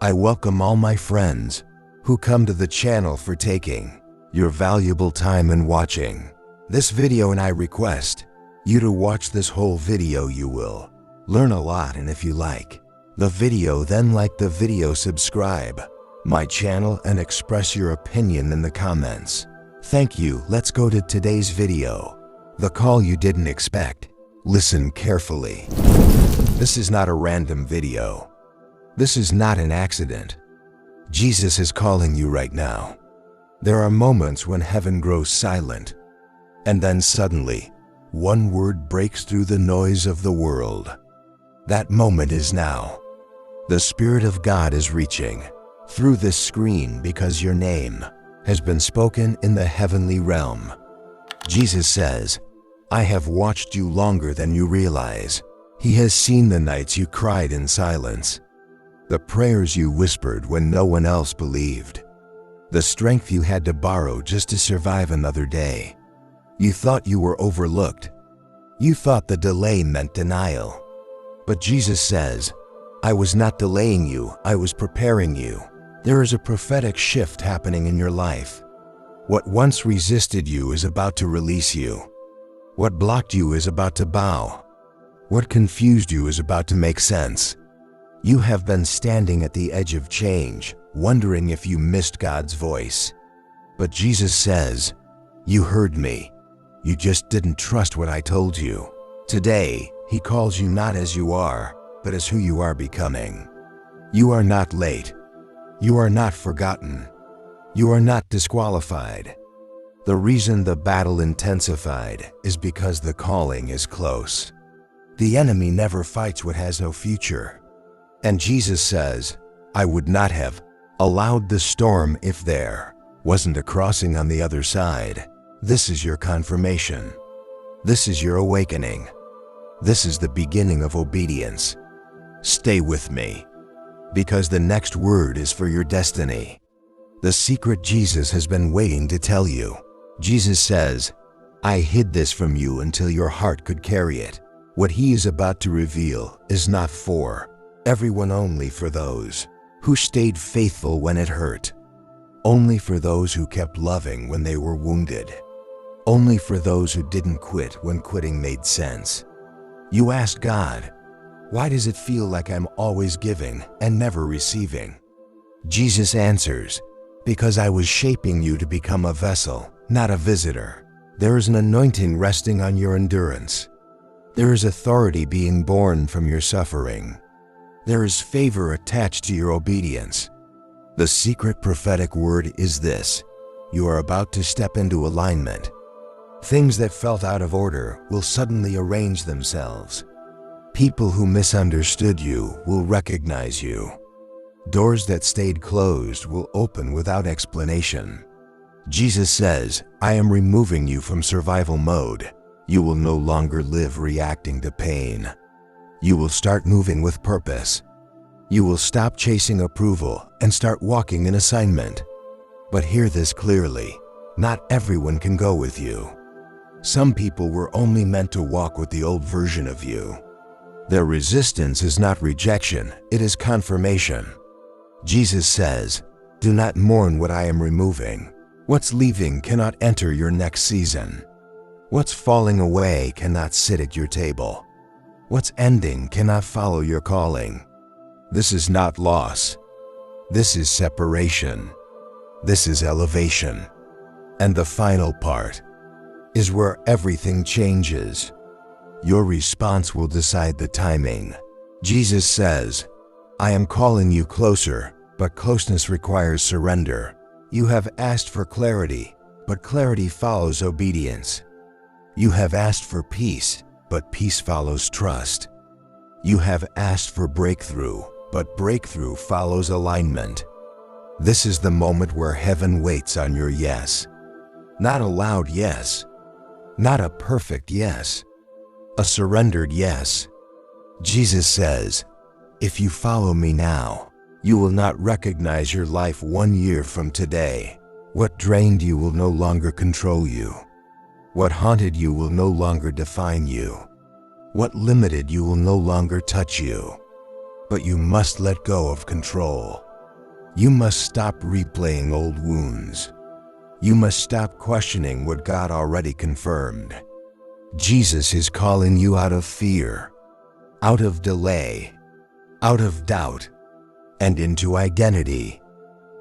I welcome all my friends who come to the channel for taking your valuable time in watching this video, and I request you to watch this whole video. You will learn a lot, and if you like the video, then like the video, subscribe my channel, and express your opinion in the comments. Thank you. Let's go to today's video. The call you didn't expect. Listen carefully. This is not a random video. This is not an accident. Jesus is calling you right now. There are moments when heaven grows silent, and then suddenly, one word breaks through the noise of the world. That moment is now. The Spirit of God is reaching through this screen because your name has been spoken in the heavenly realm. Jesus says, I have watched you longer than you realize. He has seen the nights you cried in silence, the prayers you whispered when no one else believed, the strength you had to borrow just to survive another day. You thought you were overlooked. You thought the delay meant denial. But Jesus says, I was not delaying you, I was preparing you. There is a prophetic shift happening in your life. What once resisted you is about to release you. What blocked you is about to bow. What confused you is about to make sense. You have been standing at the edge of change, wondering if you missed God's voice. But Jesus says, you heard me. You just didn't trust what I told you. Today, He calls you not as you are, but as who you are becoming. You are not late. You are not forgotten. You are not disqualified. The reason the battle intensified is because the calling is close. The enemy never fights what has no future. And Jesus says, I would not have allowed the storm if there wasn't a crossing on the other side. This is your confirmation. This is your awakening. This is the beginning of obedience. Stay with me, because the next word is for your destiny. The secret Jesus has been waiting to tell you. Jesus says, I hid this from you until your heart could carry it. What He is about to reveal is not for everyone, only for those who stayed faithful when it hurt. Only for those who kept loving when they were wounded. Only for those who didn't quit when quitting made sense. You asked God, why does it feel like I'm always giving and never receiving? Jesus answers, because I was shaping you to become a vessel, not a visitor. There is an anointing resting on your endurance. There is authority being born from your suffering. There is favor attached to your obedience. The secret prophetic word is this: you are about to step into alignment. Things that felt out of order will suddenly arrange themselves. People who misunderstood you will recognize you. Doors that stayed closed will open without explanation. Jesus says, I am removing you from survival mode. You will no longer live reacting to pain. You will start moving with purpose. You will stop chasing approval and start walking in assignment. But hear this clearly, not everyone can go with you. Some people were only meant to walk with the old version of you. Their resistance is not rejection, it is confirmation. Jesus says, do not mourn what I am removing. What's leaving cannot enter your next season. What's falling away cannot sit at your table. What's ending cannot follow your calling. This is not loss. This is separation. This is elevation. And the final part is where everything changes. Your response will decide the timing. Jesus says, I am calling you closer, but closeness requires surrender. You have asked for clarity, but clarity follows obedience. You have asked for peace, but peace follows trust. You have asked for breakthrough, but breakthrough follows alignment. This is the moment where heaven waits on your yes. Not a loud yes. Not a perfect yes. A surrendered yes. Jesus says, if you follow me now, you will not recognize your life 1 year from today. What drained you will no longer control you. What haunted you will no longer define you. What limited you will no longer touch you. But you must let go of control. You must stop replaying old wounds. You must stop questioning what God already confirmed. Jesus is calling you out of fear, out of delay, out of doubt, and into identity.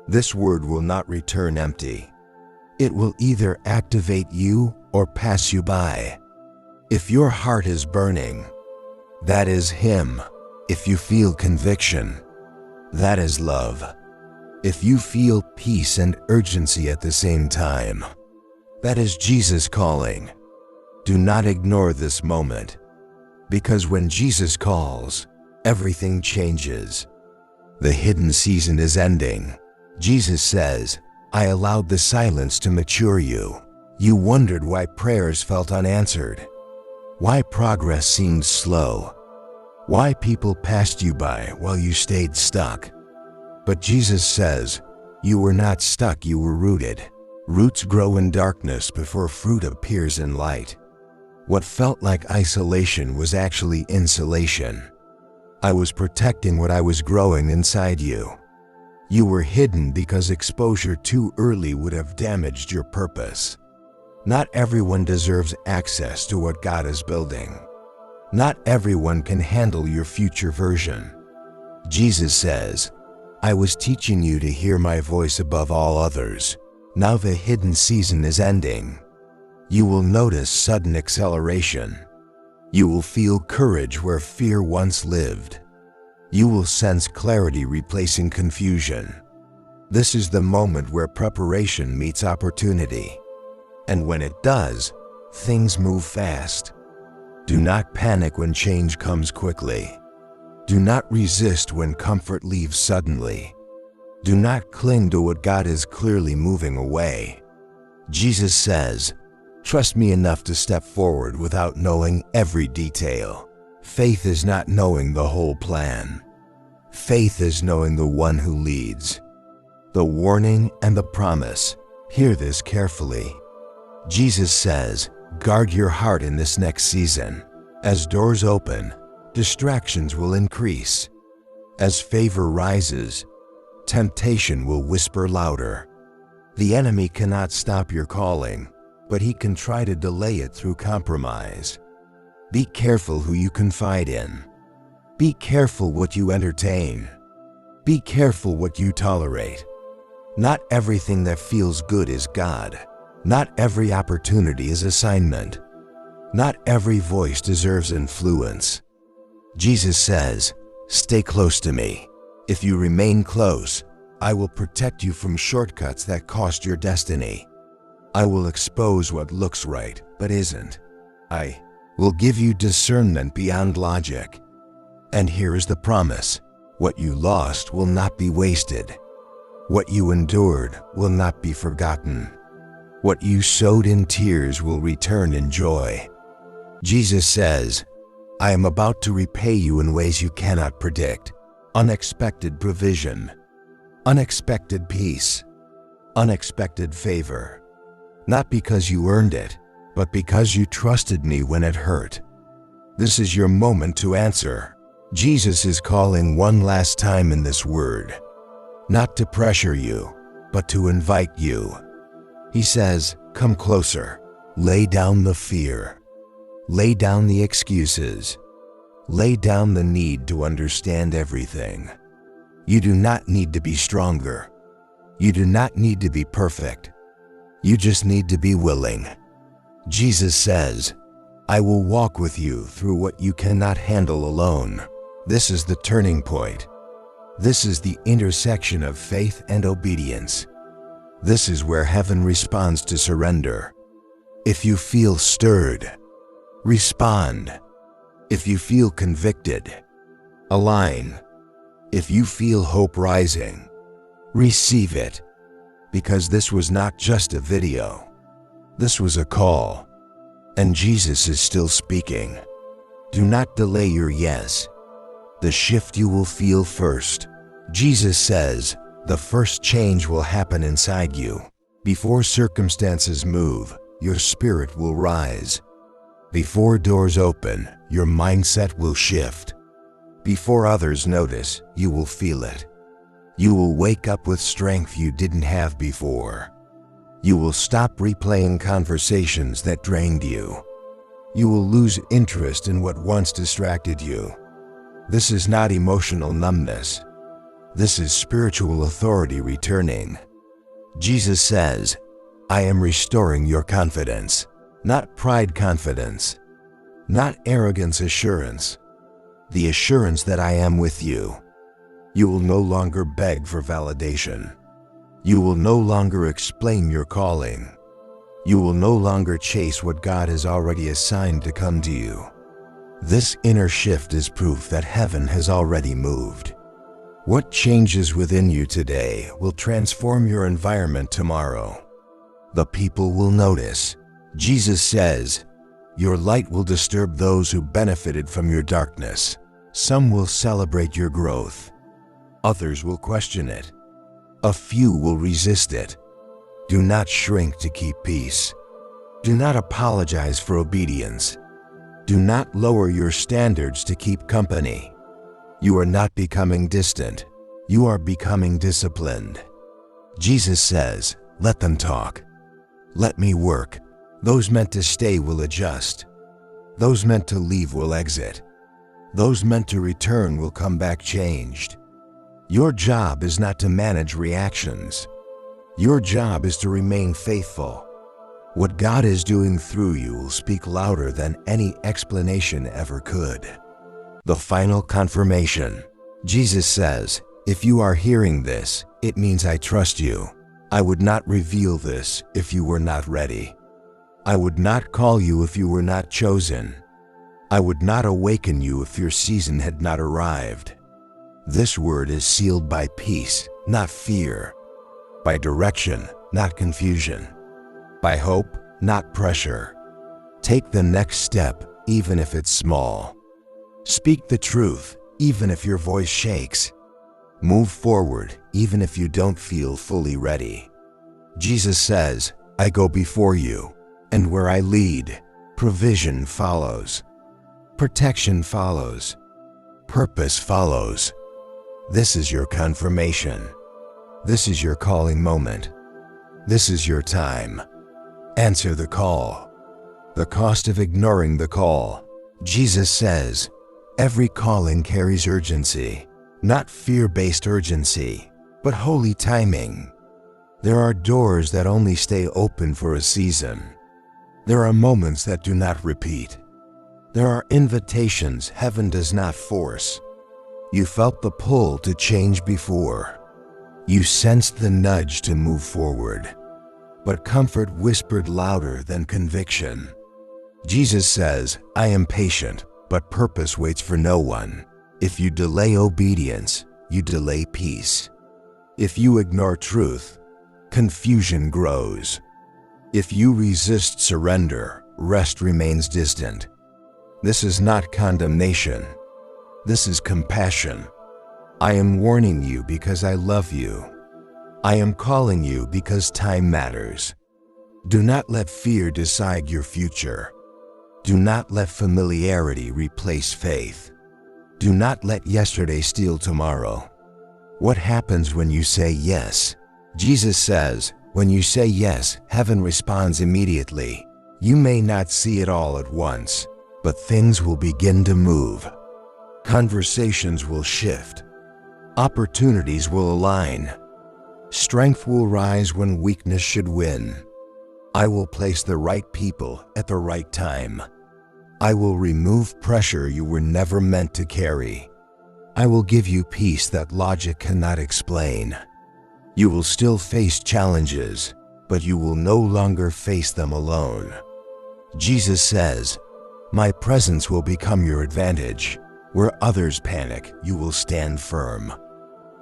This word will not return empty. It will either activate you or pass you by. If your heart is burning, that is Him. If you feel conviction, that is love. If you feel peace and urgency at the same time, that is Jesus calling. Do not ignore this moment, because when Jesus calls, everything changes. The hidden season is ending. Jesus says, I allowed the silence to mature you. You wondered why prayers felt unanswered, why progress seemed slow, why people passed you by while you stayed stuck. But Jesus says, you were not stuck, you were rooted. Roots grow in darkness before fruit appears in light. What felt like isolation was actually insulation. I was protecting what I was growing inside you. You were hidden because exposure too early would have damaged your purpose. Not everyone deserves access to what God is building. Not everyone can handle your future version. Jesus says, I was teaching you to hear my voice above all others. Now the hidden season is ending. You will notice sudden acceleration. You will feel courage where fear once lived. You will sense clarity replacing confusion. This is the moment where preparation meets opportunity. And when it does, things move fast. Do not panic when change comes quickly. Do not resist when comfort leaves suddenly. Do not cling to what God is clearly moving away. Jesus says, trust me enough to step forward without knowing every detail. Faith is not knowing the whole plan. Faith is knowing the one who leads. The warning and the promise. Hear this carefully. Jesus says, guard your heart in this next season. As doors open, distractions will increase. As favor rises, temptation will whisper louder. The enemy cannot stop your calling, but he can try to delay it through compromise. Be careful who you confide in. Be careful what you entertain. Be careful what you tolerate. Not everything that feels good is God. Not every opportunity is assignment. Not every voice deserves influence. Jesus says, stay close to me. If you remain close, I will protect you from shortcuts that cost your destiny. I will expose what looks right but isn't. I will give you discernment beyond logic. And here is the promise. What you lost will not be wasted. What you endured will not be forgotten. What you sowed in tears will return in joy. Jesus says, I am about to repay you in ways you cannot predict. Unexpected provision, unexpected peace, unexpected favor. Not because you earned it, but because you trusted me when it hurt. This is your moment to answer. Jesus is calling one last time in this word. Not to pressure you, but to invite you. He says, come closer. Lay down the fear. Lay down the excuses. Lay down the need to understand everything. You do not need to be stronger. You do not need to be perfect. You just need to be willing. Jesus says, I will walk with you through what you cannot handle alone. This is the turning point. This is the intersection of faith and obedience. This is where heaven responds to surrender. If you feel stirred, respond. If you feel convicted, align. If you feel hope rising, receive it. Because this was not just a video. This was a call. And Jesus is still speaking. Do not delay your yes. The shift you will feel first. Jesus says, the first change will happen inside you. Before circumstances move, your spirit will rise. Before doors open, your mindset will shift. Before others notice, you will feel it. You will wake up with strength you didn't have before. You will stop replaying conversations that drained you. You will lose interest in what once distracted you. This is not emotional numbness. This is spiritual authority returning. Jesus says, I am restoring your confidence, not pride confidence, not arrogance assurance, the assurance that I am with you. You will no longer beg for validation. You will no longer explain your calling. You will no longer chase what God has already assigned to come to you. This inner shift is proof that heaven has already moved. What changes within you today will transform your environment tomorrow. The people will notice. Jesus says, your light will disturb those who benefited from your darkness. Some will celebrate your growth. Others will question it. A few will resist it. Do not shrink to keep peace. Do not apologize for obedience. Do not lower your standards to keep company. You are not becoming distant. You are becoming disciplined. Jesus says, let them talk. Let me work. Those meant to stay will adjust. Those meant to leave will exit. Those meant to return will come back changed. Your job is not to manage reactions. Your job is to remain faithful. What God is doing through you will speak louder than any explanation ever could. The final confirmation. Jesus says, if you are hearing this, it means I trust you. I would not reveal this if you were not ready. I would not call you if you were not chosen. I would not awaken you if your season had not arrived. This word is sealed by peace, not fear. By direction, not confusion. By hope, not pressure. Take the next step, even if it's small. Speak the truth, even if your voice shakes. Move forward, even if you don't feel fully ready. Jesus says, I go before you, and where I lead, provision follows. Protection follows. Purpose follows. This is your confirmation. This is your calling moment. This is your time. Answer the call. The cost of ignoring the call. Jesus says, every calling carries urgency, not fear-based urgency, but holy timing. There are doors that only stay open for a season. There are moments that do not repeat. There are invitations heaven does not force. You felt the pull to change before. You sensed the nudge to move forward. But comfort whispered louder than conviction. Jesus says, I am patient, but purpose waits for no one. If you delay obedience, you delay peace. If you ignore truth, confusion grows. If you resist surrender, rest remains distant. This is not condemnation. This is compassion. I am warning you because I love you. I am calling you because time matters. Do not let fear decide your future. Do not let familiarity replace faith. Do not let yesterday steal tomorrow. What happens when you say yes? Jesus says, when you say yes, heaven responds immediately. You may not see it all at once, but things will begin to move. Conversations will shift. Opportunities will align. Strength will rise when weakness should win. I will place the right people at the right time. I will remove pressure you were never meant to carry. I will give you peace that logic cannot explain. You will still face challenges, but you will no longer face them alone. Jesus says, my presence will become your advantage. Where others panic, you will stand firm.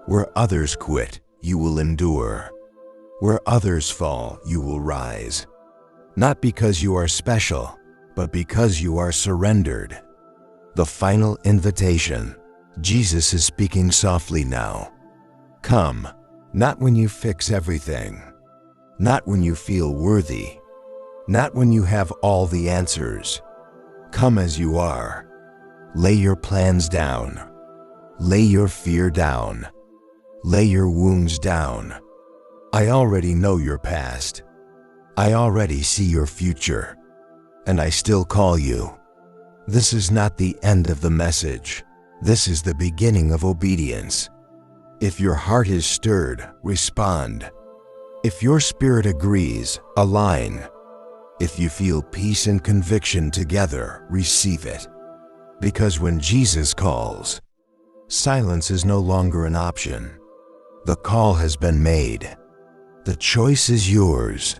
Where others quit, you will endure. Where others fall, you will rise. Not because you are special, but because you are surrendered. The final invitation. Jesus is speaking softly now. Come, not when you fix everything. Not when you feel worthy. Not when you have all the answers. Come as you are. Lay your plans down. Lay your fear down. Lay your wounds down. I already know your past. I already see your future. And I still call you. This is not the end of the message. This is the beginning of obedience. If your heart is stirred, respond. If your spirit agrees, align. If you feel peace and conviction together, receive it. Because when Jesus calls, silence is no longer an option. The call has been made. The choice is yours.